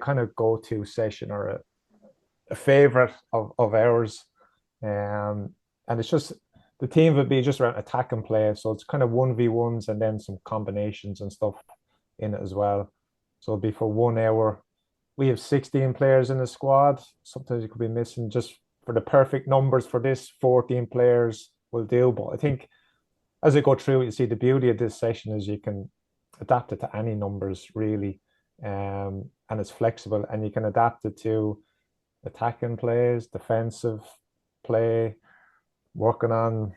kind of go-to session or a favorite of ours. And it's just the team would be just around attack and play. So it's kind of 1v1s and then some combinations and stuff in it as well. So it'll be for 1 hour. We have 16 players in the squad. Sometimes you could be missing just for the perfect numbers for this, 14 players will do. But I think as I go through it, you see the beauty of this session is you can adapt it to any numbers really. And it's flexible and you can adapt it to attacking plays, defensive play, working on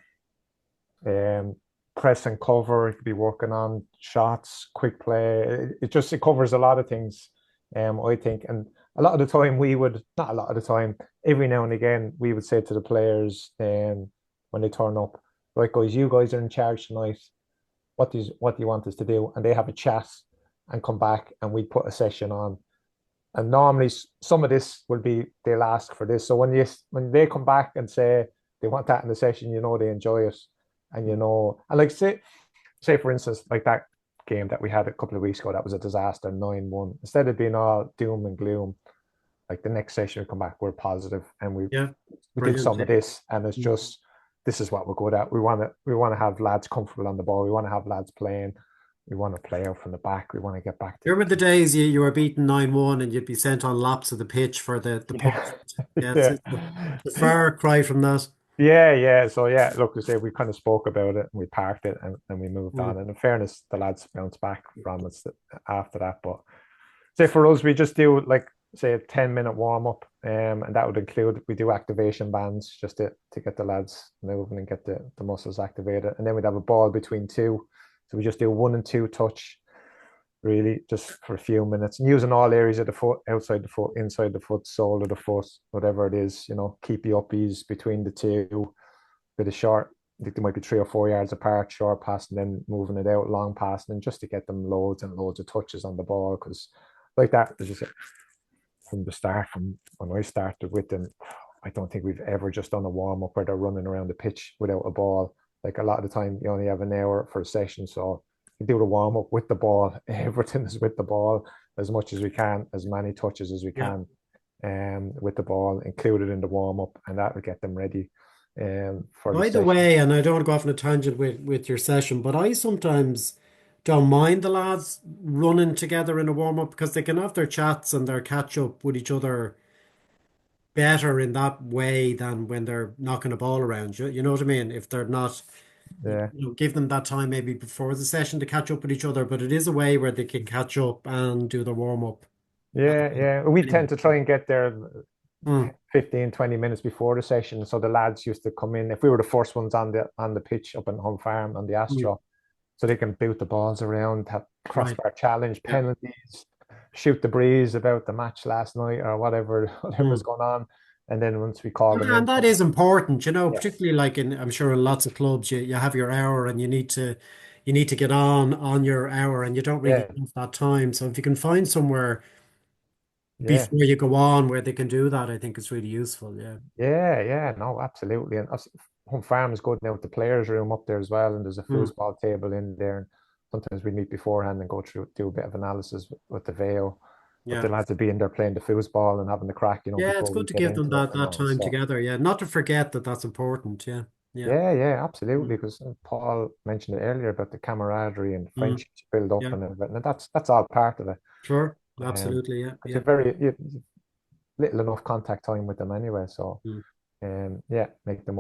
press and cover. It could be working on shots, quick play. It covers a lot of things, I think. And a lot of the time we would, not a lot of the time, every now and again, we would say to the players when they turn up, right, guys, you guys are in charge tonight. What do you want us to do? And they have a chat and come back and we put a session on. And normally some of this will be they'll ask for this. So when they come back and say they want that in the session, they enjoy it. And and like say for instance, like that game that we had a couple of weeks ago, that was a disaster, 9-1. Instead of being all doom and gloom, like the next session we come back, we're positive and we do some of this, and it's just this is what we're good at. We want to have lads comfortable on the ball. We want to have lads playing. We want to play out from the back. We want to get back to. Remember the days you were beaten 9-1 and you'd be sent on laps of the pitch for the Yeah. punishment. Yeah, Yeah. it's a far cry from that. Yeah. So yeah, look, we say we kind of spoke about it and we parked it and we moved Mm. on. And in fairness, the lads bounced back from it after that. But say for us, we just do like say a 10-minute warm up, and that would include we do activation bands just to get the lads moving and get the muscles activated. And then we'd have a ball between two. So we just do 1 and 2 touch, really, just for a few minutes, and using all areas of the foot, outside the foot, inside the foot, sole of the foot, whatever it is, keep you uppies between the two, bit of short. I think they might be 3 or 4 yards apart, short pass, and then moving it out, long pass, and just to get them loads and loads of touches on the ball. Because like that, as you said, from the start, from when I started with them, I don't think we've ever just done a warm up where they're running around the pitch without a ball. Like a lot of the time, you only have an hour for a session, so you do the warm up with the ball. Everything is with the ball as much as we can, as many touches as we Yeah. can, with the ball included in the warm up, and that will get them ready for the By the session. way, and I don't want to go off on a tangent with your session, but I sometimes don't mind the lads running together in a warm up because they can have their chats and their catch up with each other better in that way than when they're knocking a ball around. You know what I mean? If they're not, Yeah, give them that time maybe before the session to catch up with each other, but it is a way where they can catch up and do the warm up. yeah. We Anyway. tend to try and get there Mm, 15, 20 minutes before the session. So the lads used to come in if we were the first ones on the pitch up in Home Farm on the mm, Astro, so they can boot the balls around, have right. crossbar challenge, Yeah. penalties, shoot the breeze about the match last night or whatever whatever's Mm. going on. And then once we call them And in, that is important, yes, particularly like I'm sure in lots of clubs you have your hour and you need to get on your hour and you don't really yeah, have that time. So if you can find somewhere yeah, before you go on where they can do that, I think it's really useful. Yeah. yeah, no, absolutely. And Home Farm is good now with the players' room up there as well, and there's a Mm. foosball table in there. And sometimes we meet beforehand and go through do a bit of analysis with the VAO. But Yeah. the lads would be in there playing the foosball and having the crack, Yeah, it's before good we to get give them into it, that time So together. Yeah. Not to forget that that's important. Yeah. Yeah. yeah, absolutely. Mm. Because Paul mentioned it earlier about the camaraderie and Mm. friendships build up Yeah. and everything, and that's all part of it. Sure. Um, Absolutely. Yeah. it's a Yeah. very little enough contact time with them anyway. So Mm. yeah, make them